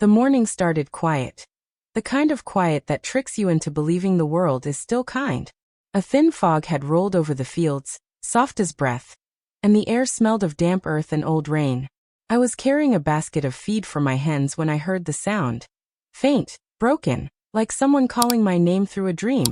The morning started quiet. The kind of quiet that tricks you into believing the world is still kind. A thin fog had rolled over the fields, soft as breath, and the air smelled of damp earth and old rain. I was carrying a basket of feed for my hens when I heard the sound. Faint, broken, like someone calling my name through a dream.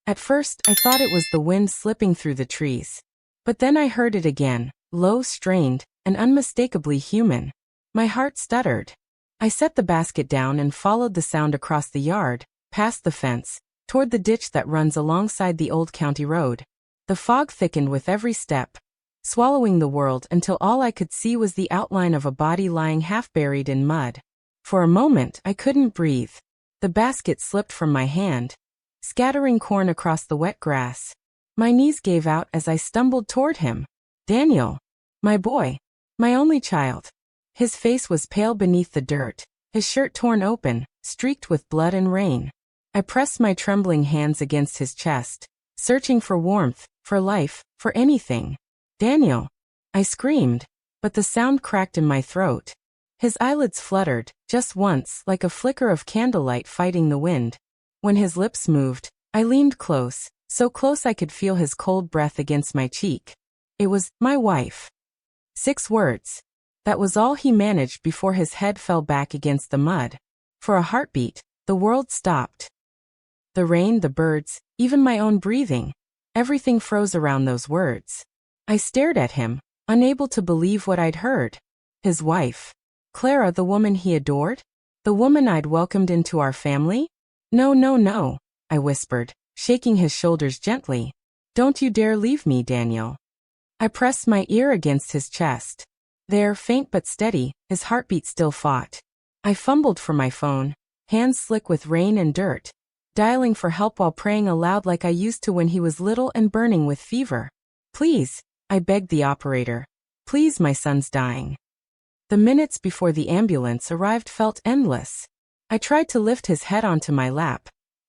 At first, I thought it was the wind slipping through the trees. But then I heard it again, low, strained, and unmistakably human. My heart stuttered. I set the basket down and followed the sound across the yard, past the fence, toward the ditch that runs alongside the old county road. The fog thickened with every step, swallowing the world until all I could see was the outline of a body lying half buried in mud. For a moment, I couldn't breathe. The basket slipped from my hand, scattering corn across the wet grass. My knees gave out as I stumbled toward him. Daniel. My boy. My only child. His face was pale beneath the dirt, his shirt torn open, streaked with blood and rain. I pressed my trembling hands against his chest, searching for warmth, for life, for anything. Daniel. I screamed, but the sound cracked in my throat. His eyelids fluttered, just once, like a flicker of candlelight fighting the wind. When his lips moved, I leaned close, so close I could feel his cold breath against my cheek. It was, my wife. 6 words. That was all he managed before his head fell back against the mud. For a heartbeat, the world stopped. The rain, the birds, even my own breathing. Everything froze around those words. I stared at him, unable to believe what I'd heard. His wife. Clara, the woman he adored? The woman I'd welcomed into our family? No, no, no, I whispered, shaking his shoulders gently. Don't you dare leave me, Daniel. I pressed my ear against his chest. There, faint but steady, his heartbeat still fought. I fumbled for my phone, hands slick with rain and dirt, dialing for help while praying aloud like I used to when he was little and burning with fever. Please, I begged the operator. Please, my son's dying. The minutes before the ambulance arrived felt endless. I tried to lift his head onto my lap,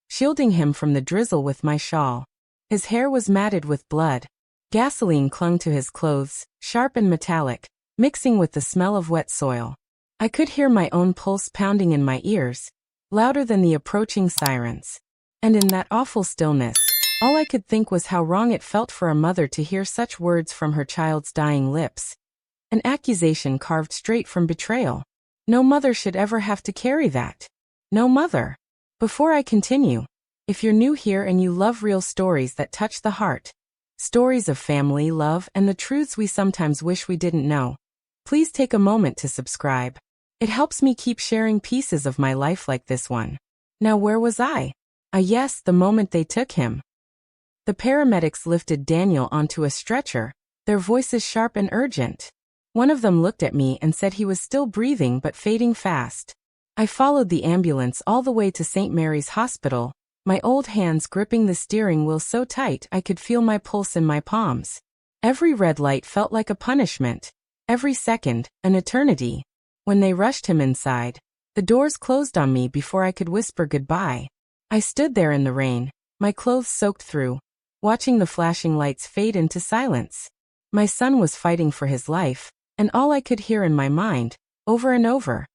shielding him from the drizzle with my shawl. His hair was matted with blood. Gasoline clung to his clothes, sharp and metallic, mixing with the smell of wet soil. I could hear my own pulse pounding in my ears, louder than the approaching sirens. And in that awful stillness, all I could think was how wrong it felt for a mother to hear such words from her child's dying lips. An accusation carved straight from betrayal. No mother should ever have to carry that. No mother. Before I continue, if you're new here and you love real stories that touch the heart, stories of family, love, and the truths we sometimes wish we didn't know, please take a moment to subscribe. It helps me keep sharing pieces of my life like this one. Now where was I? Yes, the moment they took him. The paramedics lifted Daniel onto a stretcher, their voices sharp and urgent. One of them looked at me and said he was still breathing but fading fast. I followed the ambulance all the way to St. Mary's Hospital, my old hands gripping the steering wheel so tight I could feel my pulse in my palms. Every red light felt like a punishment. Every second, an eternity. When they rushed him inside, the doors closed on me before I could whisper goodbye. I stood there in the rain, my clothes soaked through, watching the flashing lights fade into silence. My son was fighting for his life, and all I could hear in my mind, over and over,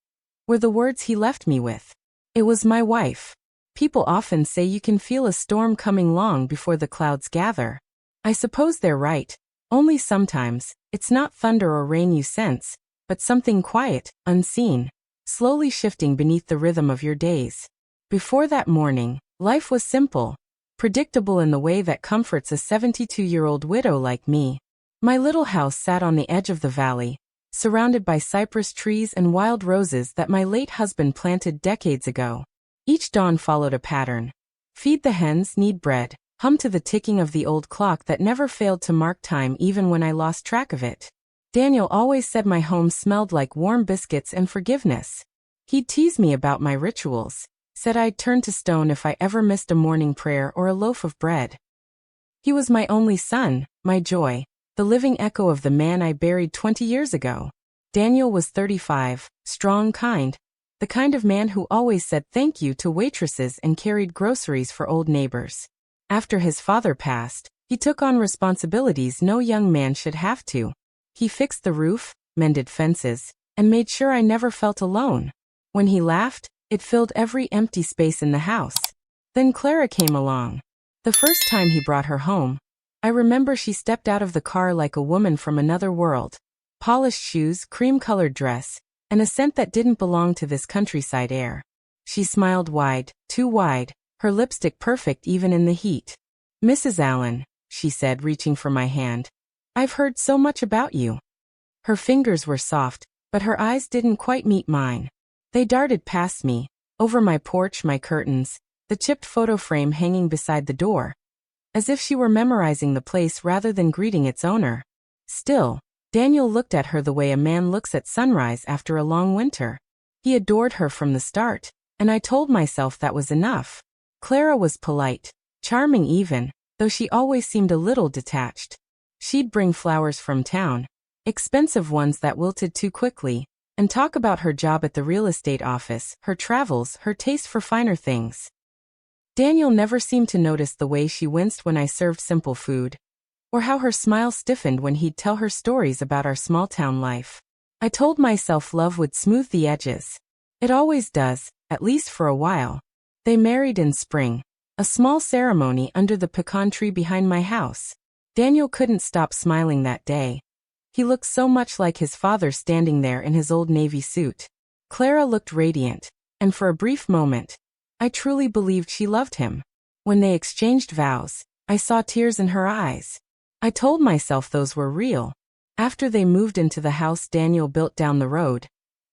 were the words he left me with. It was my wife. People often say you can feel a storm coming long before the clouds gather. I suppose they're right. Only sometimes, it's not thunder or rain you sense, but something quiet, unseen, slowly shifting beneath the rhythm of your days. Before that morning, life was simple, predictable in the way that comforts a 72-year-old widow like me. My little house sat on the edge of the valley, surrounded by cypress trees and wild roses that my late husband planted decades ago. Each dawn followed a pattern. Feed the hens, knead bread, hum to the ticking of the old clock that never failed to mark time even when I lost track of it. Daniel always said my home smelled like warm biscuits and forgiveness. He'd tease me about my rituals, said I'd turn to stone if I ever missed a morning prayer or a loaf of bread. He was my only son, my joy, the living echo of the man I buried 20 years ago. Daniel was 35, strong, the kind of man who always said thank you to waitresses and carried groceries for old neighbors. After his father passed, he took on responsibilities no young man should have to. He fixed the roof, mended fences, and made sure I never felt alone. When he laughed, it filled every empty space in the house. Then Clara came along. The first time he brought her home, I remember she stepped out of the car like a woman from another world. Polished shoes, cream-colored dress, and a scent that didn't belong to this countryside air. She smiled wide, too wide, her lipstick perfect even in the heat. "Mrs. Allen," she said, reaching for my hand. "I've heard so much about you." Her fingers were soft, but her eyes didn't quite meet mine. They darted past me, over my porch, my curtains, the chipped photo frame hanging beside the door, as if she were memorizing the place rather than greeting its owner. Still, Daniel looked at her the way a man looks at sunrise after a long winter. He adored her from the start, and I told myself that was enough. Clara was polite, charming even, though she always seemed a little detached. She'd bring flowers from town, expensive ones that wilted too quickly, and talk about her job at the real estate office, her travels, her taste for finer things. Daniel never seemed to notice the way she winced when I served simple food, or how her smile stiffened when he'd tell her stories about our small-town life. I told myself love would smooth the edges. It always does, at least for a while. They married in spring, a small ceremony under the pecan tree behind my house. Daniel couldn't stop smiling that day. He looked so much like his father standing there in his old navy suit. Clara looked radiant, and for a brief moment, I truly believed she loved him. When they exchanged vows, I saw tears in her eyes. I told myself those were real. After they moved into the house Daniel built down the road,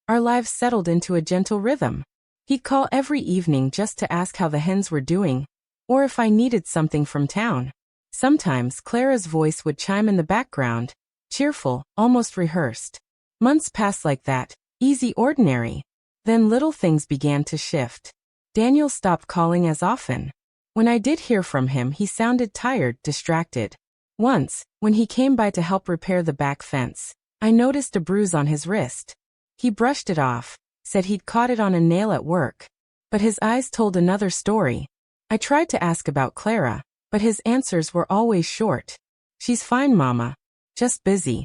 our lives settled into a gentle rhythm. He'd call every evening just to ask how the hens were doing, or if I needed something from town. Sometimes Clara's voice would chime in the background, cheerful, almost rehearsed. Months passed like that, easy, ordinary. Then little things began to shift. Daniel stopped calling as often. When I did hear from him, he sounded tired, distracted. Once, when he came by to help repair the back fence, I noticed a bruise on his wrist. He brushed it off, said he'd caught it on a nail at work. But his eyes told another story. I tried to ask about Clara, but his answers were always short. "She's fine, Mama. Just busy."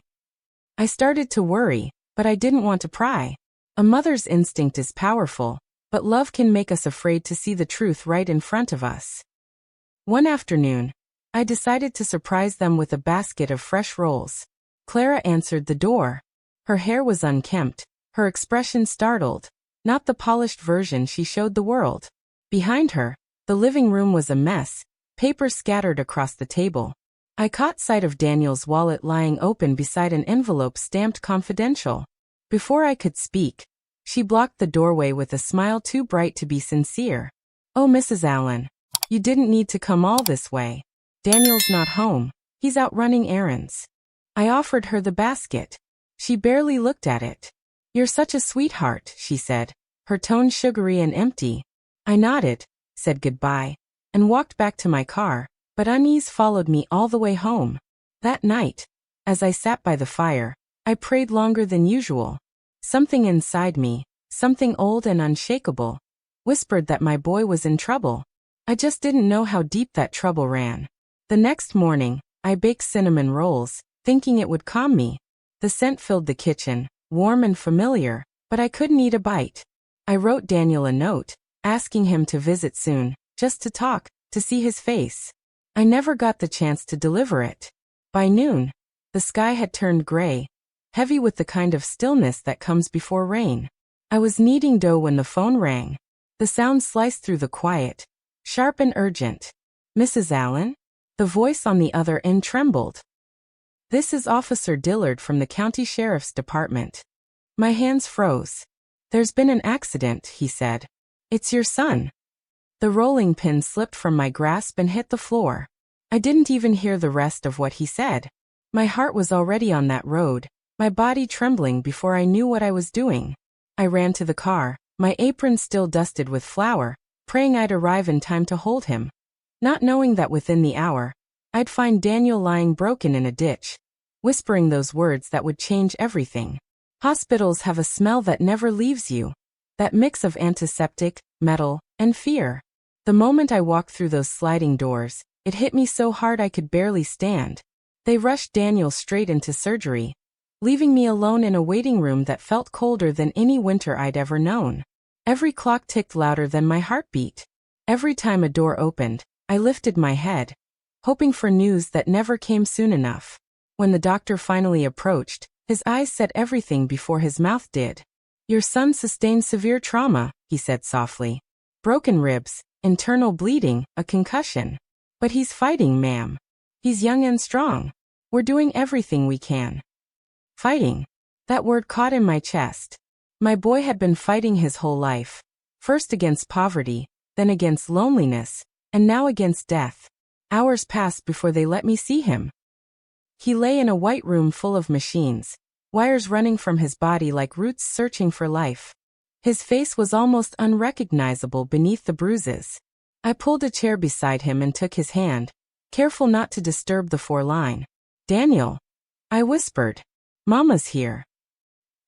I started to worry, but I didn't want to pry. A mother's instinct is powerful, but love can make us afraid to see the truth right in front of us. One afternoon, I decided to surprise them with a basket of fresh rolls. Clara answered the door. Her hair was unkempt, her expression startled, not the polished version she showed the world. Behind her, the living room was a mess, papers scattered across the table. I caught sight of Daniel's wallet lying open beside an envelope stamped confidential. Before I could speak, she blocked the doorway with a smile too bright to be sincere. "Oh, Mrs. Allen, you didn't need to come all this way. Daniel's not home. He's out running errands." I offered her the basket. She barely looked at it. "You're such a sweetheart," she said, her tone sugary and empty. I nodded, said goodbye, and walked back to my car, but unease followed me all the way home. That night, as I sat by the fire, I prayed longer than usual. Something inside me, something old and unshakable, whispered that my boy was in trouble. I just didn't know how deep that trouble ran. The next morning, I baked cinnamon rolls, thinking it would calm me. The scent filled the kitchen, warm and familiar, but I couldn't eat a bite. I wrote Daniel a note, asking him to visit soon, just to talk, to see his face. I never got the chance to deliver it. By noon, the sky had turned gray, heavy with the kind of stillness that comes before rain. I was kneading dough when the phone rang. The sound sliced through the quiet, sharp and urgent. "Mrs. Allen?" The voice on the other end trembled. "This is Officer Dillard from the County Sheriff's Department." My hands froze. "There's been an accident," he said. "It's your son." The rolling pin slipped from my grasp and hit the floor. I didn't even hear the rest of what he said. My heart was already on that road, my body trembling before I knew what I was doing. I ran to the car, my apron still dusted with flour, praying I'd arrive in time to hold him. Not knowing that within the hour, I'd find Daniel lying broken in a ditch, whispering those words that would change everything. Hospitals have a smell that never leaves you. That mix of antiseptic, metal, and fear. The moment I walked through those sliding doors, it hit me so hard I could barely stand. They rushed Daniel straight into surgery, leaving me alone in a waiting room that felt colder than any winter I'd ever known. Every clock ticked louder than my heartbeat. Every time a door opened, I lifted my head, hoping for news that never came soon enough. When the doctor finally approached, his eyes said everything before his mouth did. "Your son sustained severe trauma," he said softly. "Broken ribs, internal bleeding, a concussion. But he's fighting, ma'am. He's young and strong. We're doing everything we can." Fighting. That word caught in my chest. My boy had been fighting his whole life. First against poverty, then against loneliness, and now against death. Hours passed before they let me see him. He lay in a white room full of machines, wires running from his body like roots searching for life. His face was almost unrecognizable beneath the bruises. I pulled a chair beside him and took his hand, careful not to disturb the foreline. "Daniel," I whispered. "Mama's here."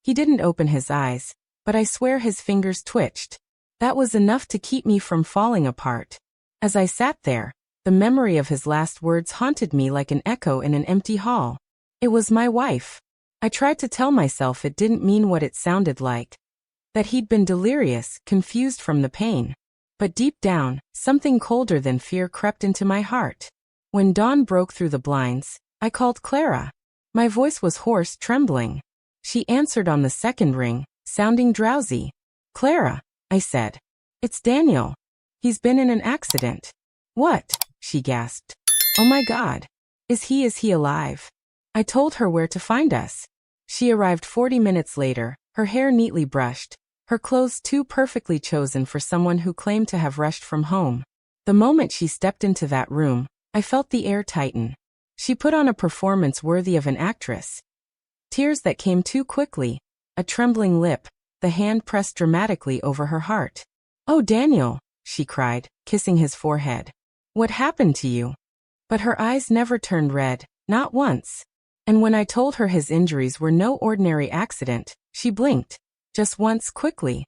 He didn't open his eyes, but I swear his fingers twitched. That was enough to keep me from falling apart. As I sat there, the memory of his last words haunted me like an echo in an empty hall. It was my wife. I tried to tell myself it didn't mean what it sounded like. That he'd been delirious, confused from the pain. But deep down, something colder than fear crept into my heart. When dawn broke through the blinds, I called Clara. My voice was hoarse, trembling. She answered on the second ring, sounding drowsy. "Clara," I said. "It's Daniel. He's been in an accident." "What?" she gasped. "Oh my God. Is he alive?" I told her where to find us. She arrived 40 minutes later, her hair neatly brushed, her clothes too perfectly chosen for someone who claimed to have rushed from home. The moment she stepped into that room, I felt the air tighten. She put on a performance worthy of an actress. Tears that came too quickly, a trembling lip, the hand pressed dramatically over her heart. "Oh, Daniel," she cried, kissing his forehead. "What happened to you?" But her eyes never turned red, not once. And when I told her his injuries were no ordinary accident, she blinked, just once quickly,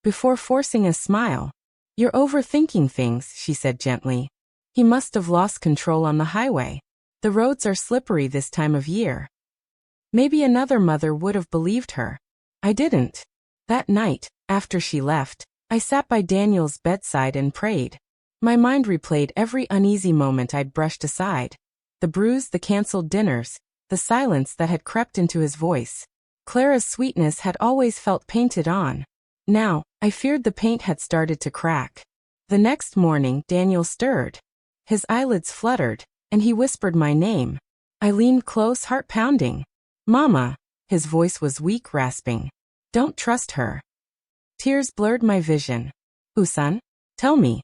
before forcing a smile. "You're overthinking things," she said gently. "He must have lost control on the highway. The roads are slippery this time of year." Maybe another mother would have believed her. I didn't. That night, after she left, I sat by Daniel's bedside and prayed. My mind replayed every uneasy moment I'd brushed aside. The bruise, the canceled dinners, the silence that had crept into his voice. Clara's sweetness had always felt painted on. Now, I feared the paint had started to crack. The next morning, Daniel stirred. His eyelids fluttered, and he whispered my name. I leaned close, heart pounding. "Mama." His voice was weak, rasping. "Don't trust her." Tears blurred my vision. "Who, son? Tell me."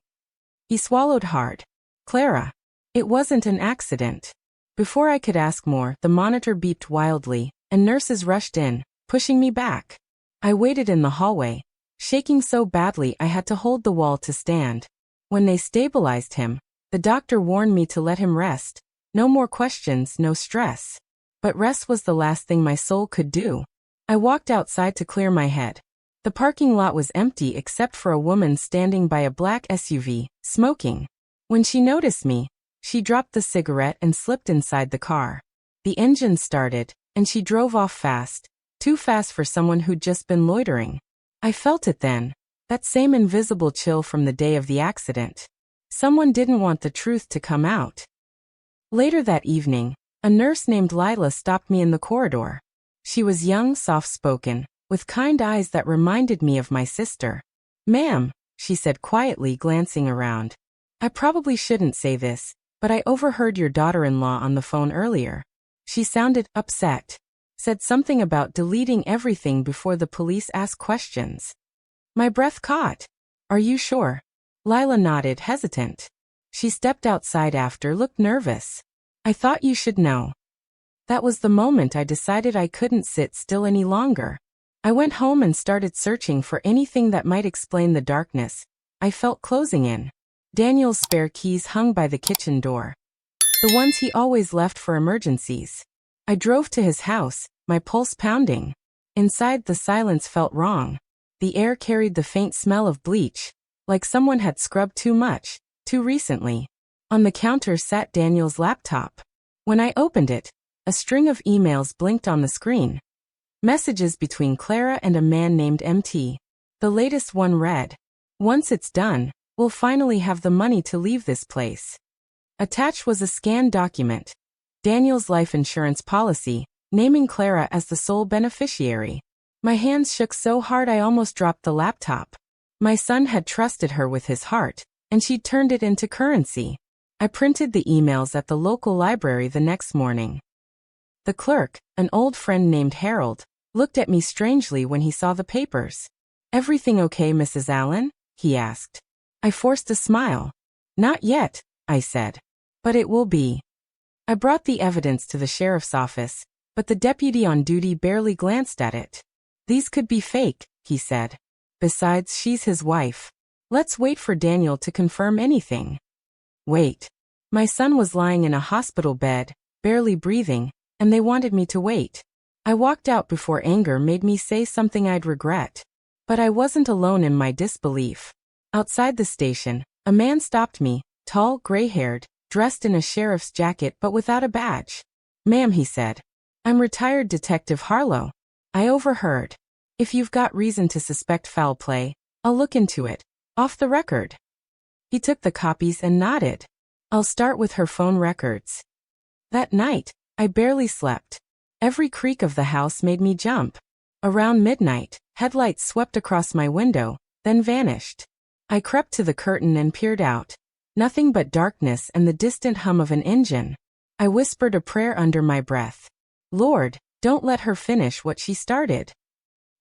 He swallowed hard. "Clara. It wasn't an accident." Before I could ask more, the monitor beeped wildly, and nurses rushed in, pushing me back. I waited in the hallway, shaking so badly I had to hold the wall to stand. When they stabilized him, the doctor warned me to let him rest. No more questions, no stress. But rest was the last thing my soul could do. I walked outside to clear my head. The parking lot was empty except for a woman standing by a black SUV, smoking. When she noticed me, she dropped the cigarette and slipped inside the car. The engine started, and she drove off fast, too fast for someone who'd just been loitering. I felt it then, that same invisible chill from the day of the accident. Someone didn't want the truth to come out. Later that evening, a nurse named Lila stopped me in the corridor. She was young, soft-spoken, with kind eyes that reminded me of my sister. "Ma'am," she said quietly, glancing around. "I probably shouldn't say this, but I overheard your daughter-in-law on the phone earlier. She sounded upset. Said something about deleting everything before the police asked questions." My breath caught. "Are you sure?" Lila nodded, hesitant. She stepped outside after, looked nervous. "I thought you should know." That was the moment I decided I couldn't sit still any longer. I went home and started searching for anything that might explain the darkness I felt closing in. Daniel's spare keys hung by the kitchen door. The ones he always left for emergencies. I drove to his house, my pulse pounding. Inside, the silence felt wrong. The air carried the faint smell of bleach, like someone had scrubbed too much, too recently. On the counter sat Daniel's laptop. When I opened it, a string of emails blinked on the screen. Messages between Clara and a man named MT. The latest one read, "Once it's done, we'll finally have the money to leave this place." Attached was a scanned document. Daniel's life insurance policy, naming Clara as the sole beneficiary. My hands shook so hard I almost dropped the laptop. My son had trusted her with his heart, and she'd turned it into currency. I printed the emails at the local library the next morning. The clerk, an old friend named Harold, looked at me strangely when he saw the papers. "Everything okay, Mrs. Allen?" he asked. I forced a smile. "Not yet," I said. "But it will be." I brought the evidence to the sheriff's office, but the deputy on duty barely glanced at it. "These could be fake," he said. "Besides, she's his wife. Let's wait for Daniel to confirm anything." Wait. My son was lying in a hospital bed, barely breathing, and they wanted me to wait. I walked out before anger made me say something I'd regret. But I wasn't alone in my disbelief. Outside the station, a man stopped me, tall, gray-haired, dressed in a sheriff's jacket but without a badge. "Ma'am," he said. "I'm retired Detective Harlow." I overheard. "If you've got reason to suspect foul play, I'll look into it. Off the record." He took the copies and nodded. "I'll start with her phone records." That night, I barely slept. Every creak of the house made me jump. Around midnight, headlights swept across my window, then vanished. I crept to the curtain and peered out. Nothing but darkness and the distant hum of an engine. I whispered a prayer under my breath. "Lord, don't let her finish what she started."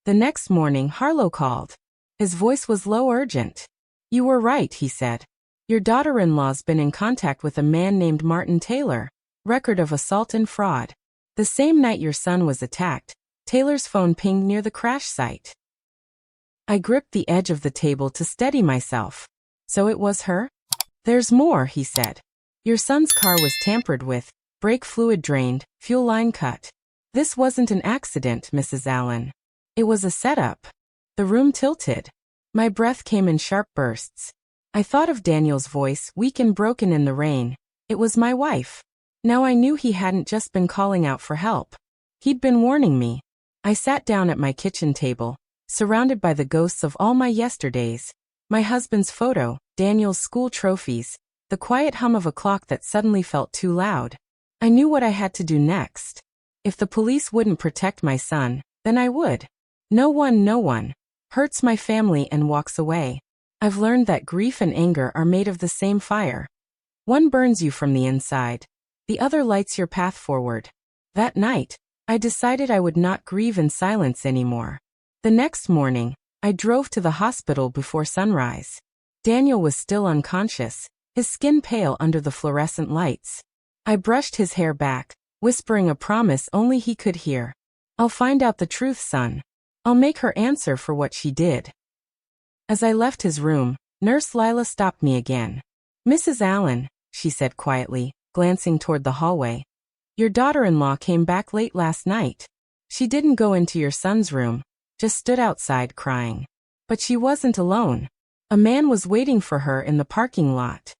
The next morning, Harlow called. His voice was low, urgent. "You were right," he said. "Your daughter-in-law's been in contact with a man named Martin Taylor. Record of assault and fraud. The same night your son was attacked, Taylor's phone pinged near the crash site." I gripped the edge of the table to steady myself. "So it was her?" "There's more," he said. "Your son's car was tampered with, brake fluid drained, fuel line cut. This wasn't an accident, Mrs. Allen. It was a setup." The room tilted. My breath came in sharp bursts. I thought of Daniel's voice, weak and broken in the rain. It was my wife. Now I knew he hadn't just been calling out for help. He'd been warning me. I sat down at my kitchen table, surrounded by the ghosts of all my yesterdays. My husband's photo, Daniel's school trophies, the quiet hum of a clock that suddenly felt too loud. I knew what I had to do next. If the police wouldn't protect my son, then I would. No one hurts my family and walks away. I've learned that grief and anger are made of the same fire. One burns you from the inside. The other lights your path forward. That night, I decided I would not grieve in silence anymore. The next morning, I drove to the hospital before sunrise. Daniel was still unconscious, his skin pale under the fluorescent lights. I brushed his hair back, whispering a promise only he could hear. "I'll find out the truth, son. I'll make her answer for what she did." As I left his room, Nurse Lila stopped me again. "Mrs. Allen," she said quietly, glancing toward the hallway. "Your daughter-in-law came back late last night. She didn't go into your son's room, just stood outside crying. But she wasn't alone. A man was waiting for her in the parking lot.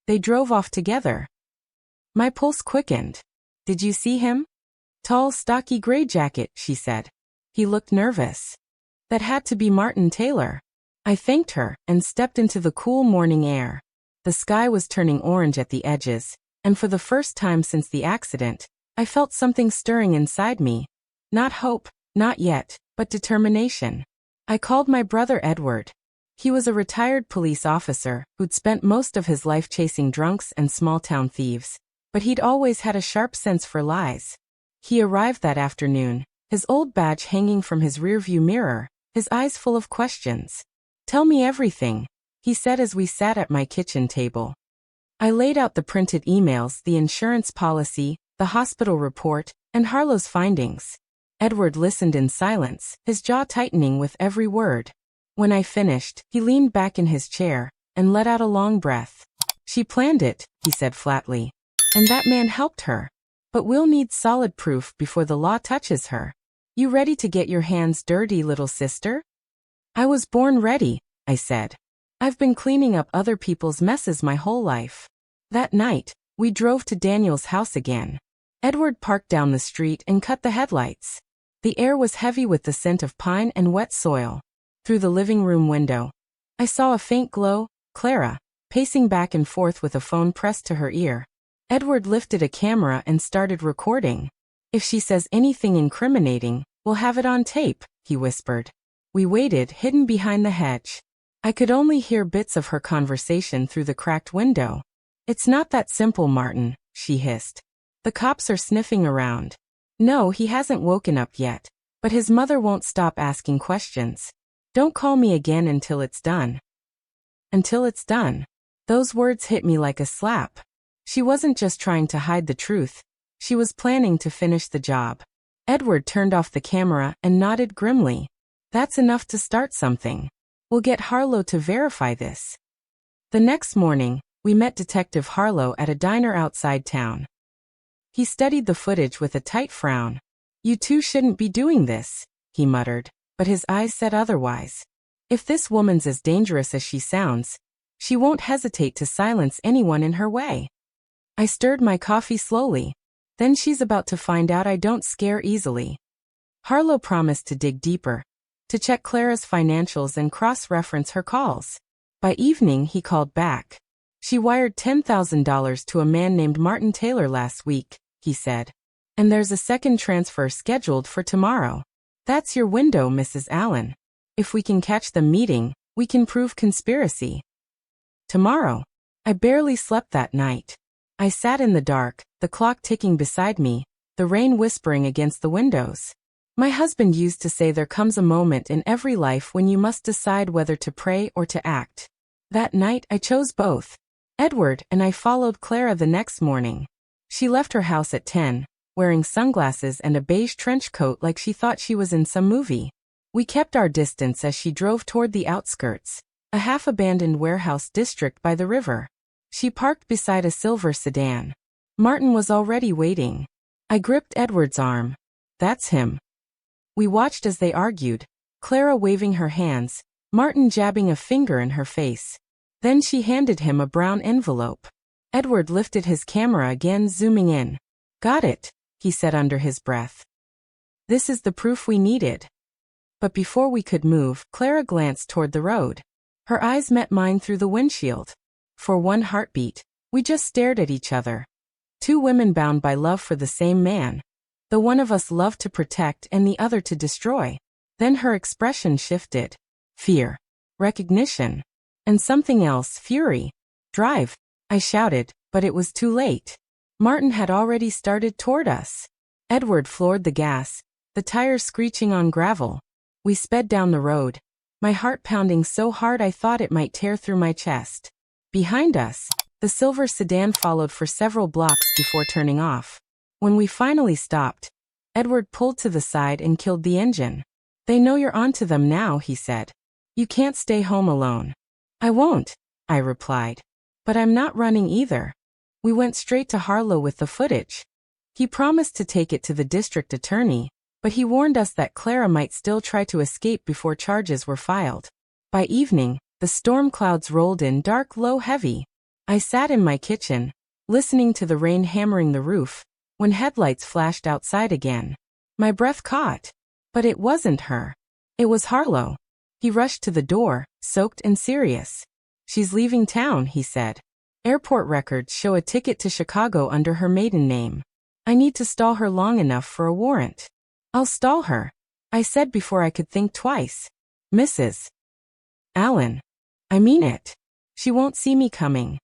They drove off together." My pulse quickened. "Did you see him?" "Tall, stocky gray jacket," she said. "He looked nervous." "That had to be Martin Taylor." I thanked her and stepped into the cool morning air. The sky was turning orange at the edges, and for the first time since the accident, I felt something stirring inside me. Not hope, not yet, but determination. I called my brother Edward. He was a retired police officer who'd spent most of his life chasing drunks and small-town thieves, but he'd always had a sharp sense for lies. He arrived that afternoon, his old badge hanging from his rearview mirror, his eyes full of questions. "Tell me everything," he said as we sat at my kitchen table. I laid out the printed emails, the insurance policy, the hospital report, and Harlow's findings. Edward listened in silence, his jaw tightening with every word. When I finished, he leaned back in his chair and let out a long breath. "She planned it," he said flatly. "And that man helped her. But we'll need solid proof before the law touches her. You ready to get your hands dirty, little sister?" "I was born ready," I said. "I've been cleaning up other people's messes my whole life." That night, we drove to Daniel's house again. Edward parked down the street and cut the headlights. The air was heavy with the scent of pine and wet soil. Through the living room window, I saw a faint glow, Clara, pacing back and forth with a phone pressed to her ear. Edward lifted a camera and started recording. If she says anything incriminating, we'll have it on tape, he whispered. We waited, hidden behind the hedge. I could only hear bits of her conversation through the cracked window. It's not that simple, Martin, she hissed. The cops are sniffing around. No, he hasn't woken up yet, but his mother won't stop asking questions. Don't call me again until it's done. Until it's done. Those words hit me like a slap. She wasn't just trying to hide the truth. She was planning to finish the job. Edward turned off the camera and nodded grimly. That's enough to start something. We'll get Harlow to verify this. The next morning, we met Detective Harlow at a diner outside town. He studied the footage with a tight frown. You two shouldn't be doing this, he muttered, but his eyes said otherwise. If this woman's as dangerous as she sounds, she won't hesitate to silence anyone in her way. I stirred my coffee slowly. Then she's about to find out I don't scare easily. Harlow promised to dig deeper, to check Clara's financials and cross-reference her calls. By evening, he called back. She wired $10,000 to a man named Martin Taylor last week, he said. And there's a second transfer scheduled for tomorrow. That's your window, Mrs. Allen. If we can catch them meeting, we can prove conspiracy. Tomorrow. I barely slept that night. I sat in the dark, the clock ticking beside me, the rain whispering against the windows. My husband used to say there comes a moment in every life when you must decide whether to pray or to act. That night I chose both. Edward and I followed Clara the next morning. She left her house at 10, wearing sunglasses and a beige trench coat like she thought she was in some movie. We kept our distance as she drove toward the outskirts, a half-abandoned warehouse district by the river. She parked beside a silver sedan. Martin was already waiting. I gripped Edward's arm. That's him. We watched as they argued, Clara waving her hands, Martin jabbing a finger in her face. Then she handed him a brown envelope. Edward lifted his camera again, zooming in. Got it, he said under his breath. This is the proof we needed. But before we could move, Clara glanced toward the road. Her eyes met mine through the windshield. For one heartbeat, we just stared at each other. Two women bound by love for the same man. The one of us loved to protect and the other to destroy. Then her expression shifted. Fear. Recognition. And something else, fury. Drive, I shouted, but it was too late. Martin had already started toward us. Edward floored the gas, the tires screeching on gravel. We sped down the road, my heart pounding so hard I thought it might tear through my chest. Behind us, the silver sedan followed for several blocks before turning off. When we finally stopped, Edward pulled to the side and killed the engine. They know you're onto them now, he said. You can't stay home alone. I won't, I replied. But I'm not running either. We went straight to Harlow with the footage. He promised to take it to the district attorney, but he warned us that Clara might still try to escape before charges were filed. By evening, the storm clouds rolled in, dark, low, heavy. I sat in my kitchen, listening to the rain hammering the roof, when headlights flashed outside again. My breath caught. But it wasn't her. It was Harlow. He rushed to the door, soaked and serious. She's leaving town, he said. Airport records show a ticket to Chicago under her maiden name. I need to stall her long enough for a warrant. I'll stall her, I said before I could think twice. Mrs. Allen. I mean it. She won't see me coming.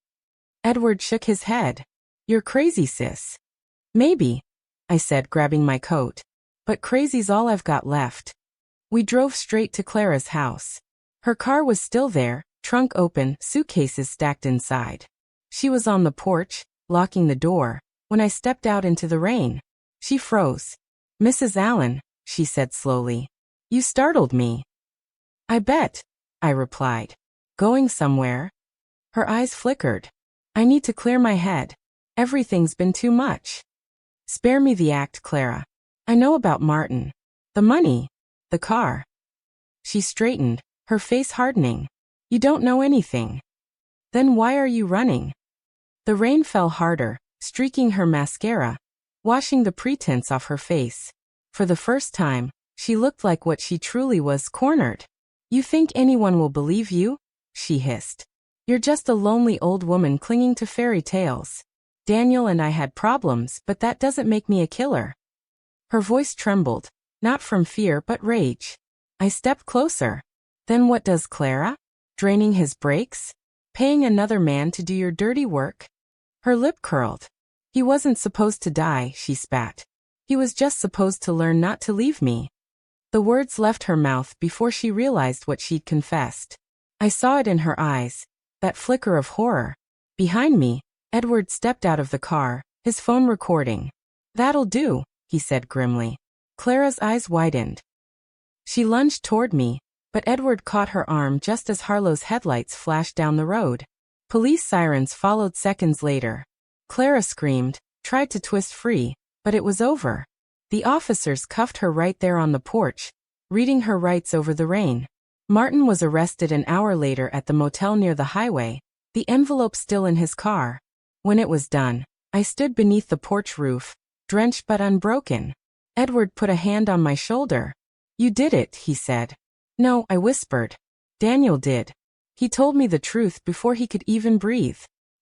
Edward shook his head. You're crazy, sis. Maybe, I said, grabbing my coat. But crazy's all I've got left. We drove straight to Clara's house. Her car was still there, trunk open, suitcases stacked inside. She was on the porch, locking the door, when I stepped out into the rain. She froze. Mrs. Allen, she said slowly. You startled me. I bet, I replied. Going somewhere? Her eyes flickered. I need to clear my head. Everything's been too much. Spare me the act, Clara. I know about Martin. The money. The car. She straightened, her face hardening. You don't know anything. Then why are you running? The rain fell harder, streaking her mascara, washing the pretense off her face. For the first time, she looked like what she truly was, cornered. You think anyone will believe you? She hissed. You're just a lonely old woman clinging to fairy tales. Daniel and I had problems, but that doesn't make me a killer. Her voice trembled, not from fear but rage. I stepped closer. Then what does Clara? Draining his brakes? Paying another man to do your dirty work? Her lip curled. He wasn't supposed to die, she spat. He was just supposed to learn not to leave me. The words left her mouth before she realized what she'd confessed. I saw it in her eyes, that flicker of horror. Behind me, Edward stepped out of the car, his phone recording. That'll do, he said grimly. Clara's eyes widened. She lunged toward me, but Edward caught her arm just as Harlow's headlights flashed down the road. Police sirens followed seconds later. Clara screamed, tried to twist free, but it was over. The officers cuffed her right there on the porch, reading her rights over the rain. Martin was arrested an hour later at the motel near the highway, the envelope still in his car. When it was done, I stood beneath the porch roof, drenched but unbroken. Edward put a hand on my shoulder. You did it, he said. No, I whispered. Daniel did. He told me the truth before he could even breathe.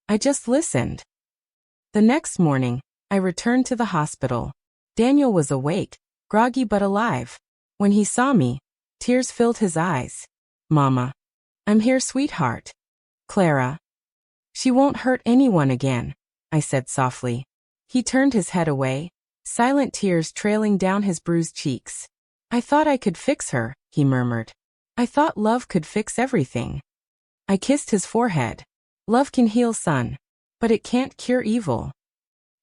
I just listened. The next morning, I returned to the hospital. Daniel was awake, groggy but alive. When he saw me, tears filled his eyes. Mama. I'm here, sweetheart. Clara. She won't hurt anyone again, I said softly. He turned his head away, silent tears trailing down his bruised cheeks. I thought I could fix her, he murmured. I thought love could fix everything. I kissed his forehead. Love can heal, son, but it can't cure evil.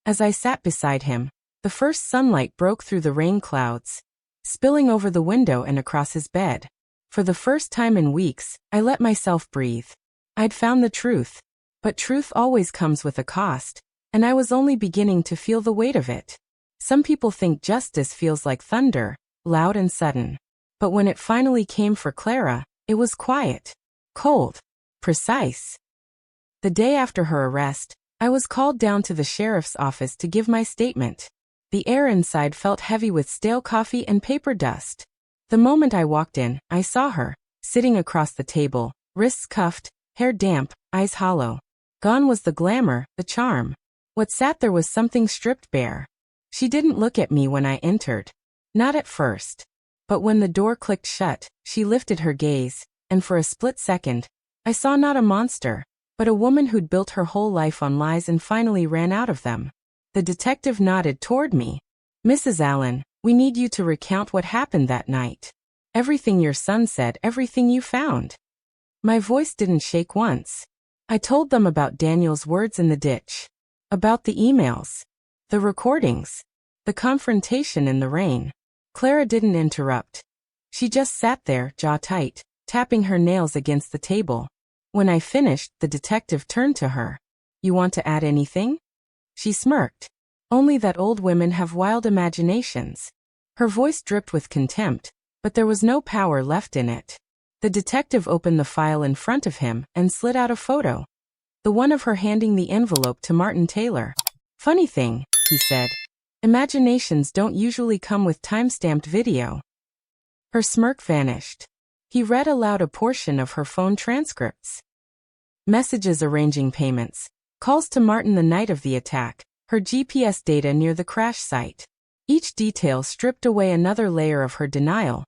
As I sat beside him, the first sunlight broke through the rain clouds, spilling over the window and across his bed. For the first time in weeks, I let myself breathe. I'd found the truth, but truth always comes with a cost, and I was only beginning to feel the weight of it. Some people think justice feels like thunder, loud and sudden. But when it finally came for Clara, it was quiet, cold, precise. The day after her arrest, I was called down to the sheriff's office to give my statement. The air inside felt heavy with stale coffee and paper dust. The moment I walked in, I saw her, sitting across the table, wrists cuffed, hair damp, eyes hollow. Gone was the glamour, the charm. What sat there was something stripped bare. She didn't look at me when I entered. Not at first. But when the door clicked shut, she lifted her gaze, and for a split second, I saw not a monster, but a woman who'd built her whole life on lies and finally ran out of them. The detective nodded toward me. Mrs. Allen, we need you to recount what happened that night. Everything your son said, everything you found. My voice didn't shake once. I told them about Daniel's words in the ditch. About the emails. The recordings. The confrontation in the rain. Clara didn't interrupt. She just sat there, jaw tight, tapping her nails against the table. When I finished, the detective turned to her. You want to add anything? She smirked. Only that old women have wild imaginations. Her voice dripped with contempt, but there was no power left in it. The detective opened the file in front of him and slid out a photo. The one of her handing the envelope to Martin Taylor. Funny thing, he said. Imaginations don't usually come with time-stamped video. Her smirk vanished. He read aloud a portion of her phone transcripts. Messages arranging payments. Calls to Martin the night of the attack. Her GPS data near the crash site. Each detail stripped away another layer of her denial,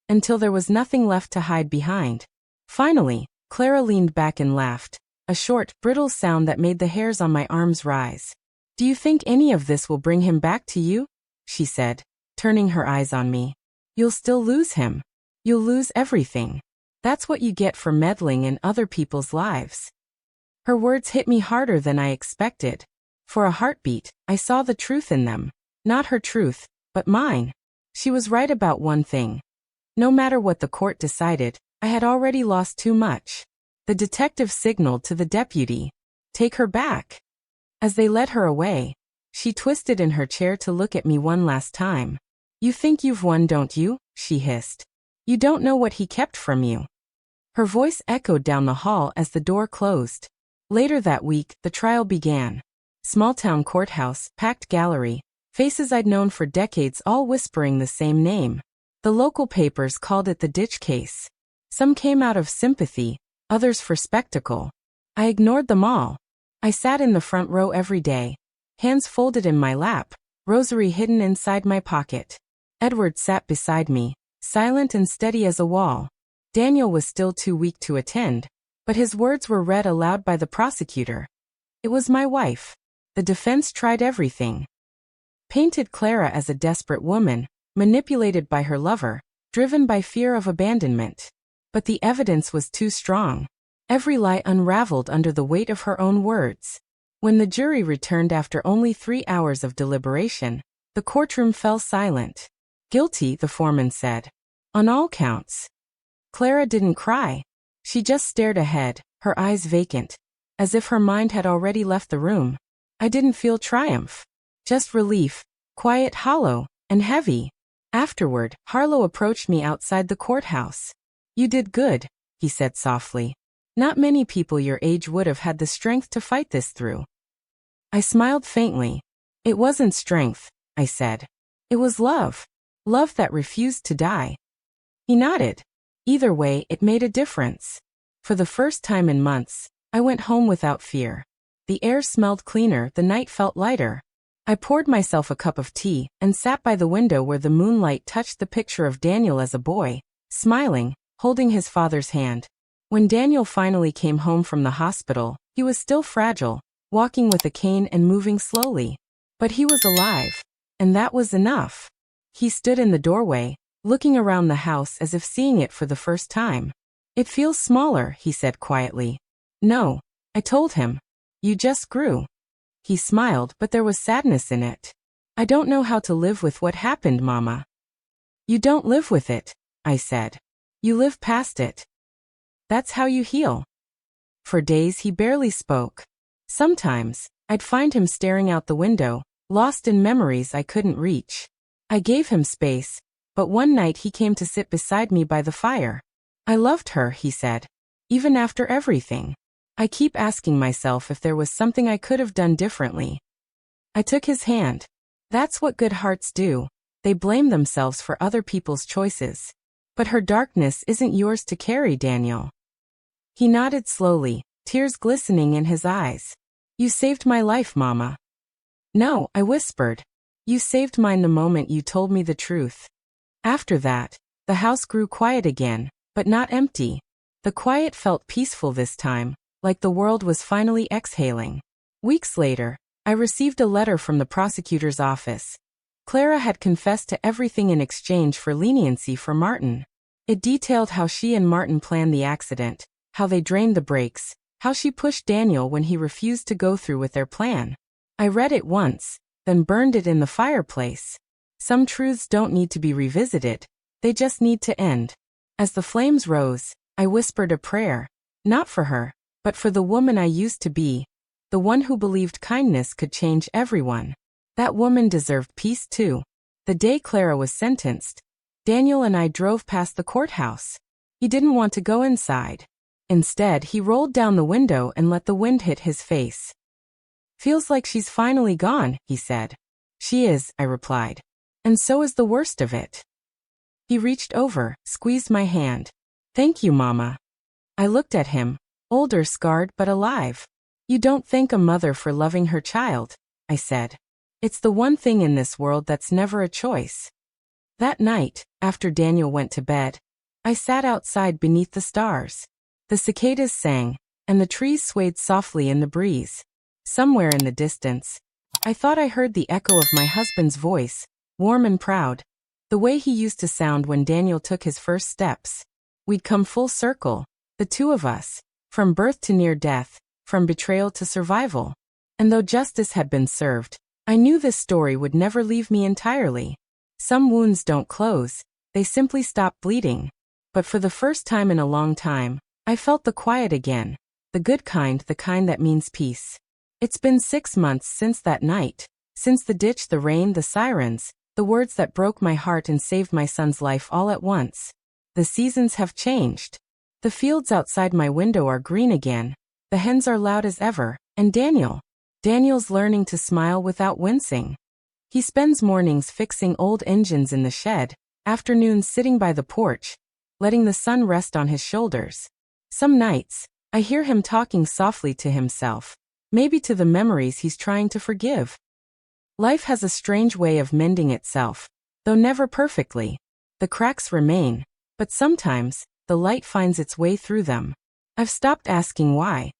until there was nothing left to hide behind. Finally, Clara leaned back and laughed, a short, brittle sound that made the hairs on my arms rise. Do you think any of this will bring him back to you? She said, turning her eyes on me. You'll still lose him. You'll lose everything. That's what you get for meddling in other people's lives. Her words hit me harder than I expected. For a heartbeat, I saw the truth in them. Not her truth, but mine. She was right about one thing. No matter what the court decided, I had already lost too much. The detective signaled to the deputy. Take her back. As they led her away, she twisted in her chair to look at me one last time. You think you've won, don't you? She hissed. You don't know what he kept from you. Her voice echoed down the hall as the door closed. Later that week, the trial began. Small-town courthouse, packed gallery, faces I'd known for decades all whispering the same name. The local papers called it the ditch case. Some came out of sympathy, others for spectacle. I ignored them all. I sat in the front row every day, hands folded in my lap, rosary hidden inside my pocket. Edward sat beside me, silent and steady as a wall. Daniel was still too weak to attend, but his words were read aloud by the prosecutor. It was my wife. The defense tried everything. Painted Clara as a desperate woman, manipulated by her lover, driven by fear of abandonment. But the evidence was too strong. Every lie unraveled under the weight of her own words. When the jury returned after only 3 hours of deliberation, the courtroom fell silent. Guilty, the foreman said. On all counts. Clara didn't cry. She just stared ahead, her eyes vacant, as if her mind had already left the room. I didn't feel triumph. Just relief, quiet, hollow, and heavy. Afterward, Harlow approached me outside the courthouse. You did good, he said softly. Not many people your age would have had the strength to fight this through. I smiled faintly. It wasn't strength, I said. It was love. Love that refused to die. He nodded. Either way, it made a difference. For the first time in months, I went home without fear. The air smelled cleaner, the night felt lighter. I poured myself a cup of tea and sat by the window where the moonlight touched the picture of Daniel as a boy, smiling, holding his father's hand. When Daniel finally came home from the hospital, he was still fragile, walking with a cane and moving slowly. But he was alive, and that was enough. He stood in the doorway, looking around the house as if seeing it for the first time. It feels smaller, he said quietly. No, I told him. You just grew. He smiled, but there was sadness in it. I don't know how to live with what happened, Mama. You don't live with it, I said. You live past it. That's how you heal. For days he barely spoke. Sometimes, I'd find him staring out the window, lost in memories I couldn't reach. I gave him space, but one night he came to sit beside me by the fire. I loved her, he said. Even after everything. I keep asking myself if there was something I could have done differently. I took his hand. That's what good hearts do. They blame themselves for other people's choices. But her darkness isn't yours to carry, Daniel. He nodded slowly, tears glistening in his eyes. You saved my life, Mama. No, I whispered. You saved mine the moment you told me the truth. After that, the house grew quiet again, but not empty. The quiet felt peaceful this time, like the world was finally exhaling. Weeks later, I received a letter from the prosecutor's office. Clara had confessed to everything in exchange for leniency for Martin. It detailed how she and Martin planned the accident, how they drained the brakes, how she pushed Daniel when he refused to go through with their plan. I read it once, then burned it in the fireplace. Some truths don't need to be revisited, they just need to end. As the flames rose, I whispered a prayer, not for her, but for the woman I used to be, the one who believed kindness could change everyone. That woman deserved peace too. The day Clara was sentenced, Daniel and I drove past the courthouse. He didn't want to go inside. Instead, he rolled down the window and let the wind hit his face. Feels like she's finally gone, he said. She is, I replied. And so is the worst of it. He reached over, squeezed my hand. Thank you, Mama. I looked at him. Older, scarred, but alive. You don't thank a mother for loving her child, I said. It's the one thing in this world that's never a choice. That night, after Daniel went to bed, I sat outside beneath the stars. The cicadas sang, and the trees swayed softly in the breeze. Somewhere in the distance, I thought I heard the echo of my husband's voice, warm and proud, the way he used to sound when Daniel took his first steps. We'd come full circle, the two of us. From birth to near death, from betrayal to survival. And though justice had been served, I knew this story would never leave me entirely. Some wounds don't close, they simply stop bleeding. But for the first time in a long time, I felt the quiet again, the good kind, the kind that means peace. It's been 6 months since that night, since the ditch, the rain, the sirens, the words that broke my heart and saved my son's life all at once. The seasons have changed. The fields outside my window are green again, the hens are loud as ever, and Daniel's learning to smile without wincing. He spends mornings fixing old engines in the shed, afternoons sitting by the porch, letting the sun rest on his shoulders. Some nights, I hear him talking softly to himself, maybe to the memories he's trying to forgive. Life has a strange way of mending itself, though never perfectly. The cracks remain, but sometimes, the light finds its way through them. I've stopped asking why.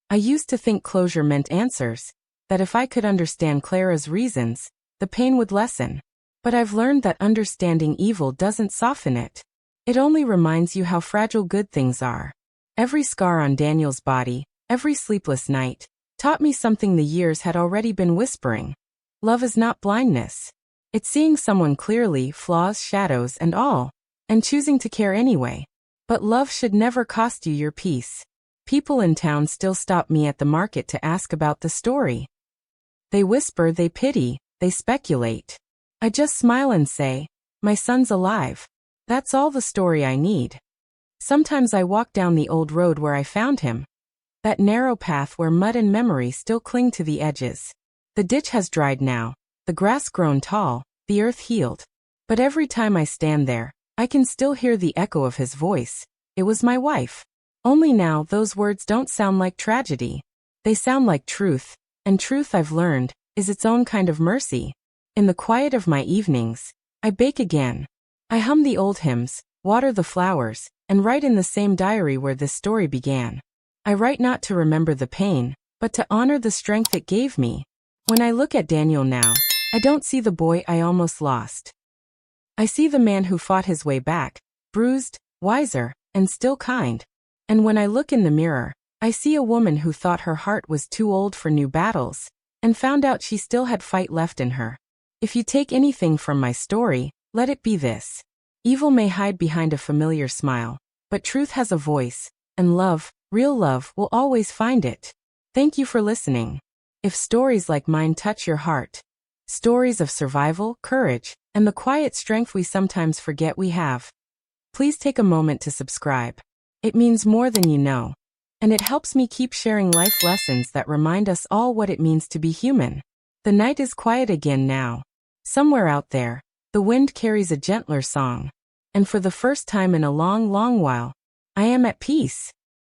I used to think closure meant answers, that if I could understand Clara's reasons, the pain would lessen. But I've learned that understanding evil doesn't soften it. It only reminds you how fragile good things are. Every scar on Daniel's body, every sleepless night, taught me something the years had already been whispering. Love is not blindness. It's seeing someone clearly, flaws, shadows, and all, and choosing to care anyway. But love should never cost you your peace. People in town still stop me at the market to ask about the story. They whisper, they pity, they speculate. I just smile and say, my son's alive. That's all the story I need. Sometimes I walk down the old road where I found him. That narrow path where mud and memory still cling to the edges. The ditch has dried now, the grass grown tall, the earth healed. But every time I stand there, I can still hear the echo of his voice. It was my wife. Only now those words don't sound like tragedy. They sound like truth, and truth, I've learned, is its own kind of mercy. In the quiet of my evenings, I bake again. I hum the old hymns, water the flowers, and write in the same diary where this story began. I write not to remember the pain, but to honor the strength it gave me. When I look at Daniel now, I don't see the boy I almost lost. I see the man who fought his way back, bruised, wiser, and still kind. And when I look in the mirror, I see a woman who thought her heart was too old for new battles, and found out she still had fight left in her. If you take anything from my story, let it be this. Evil may hide behind a familiar smile, but truth has a voice, and love, real love, will always find it. Thank you for listening. If stories like mine touch your heart, stories of survival, courage, and the quiet strength we sometimes forget we have, please take a moment to subscribe. It means more than you know, and it helps me keep sharing life lessons that remind us all what it means to be human. The night is quiet again now. Somewhere out there, the wind carries a gentler song, and for the first time in a long, long while, I am at peace.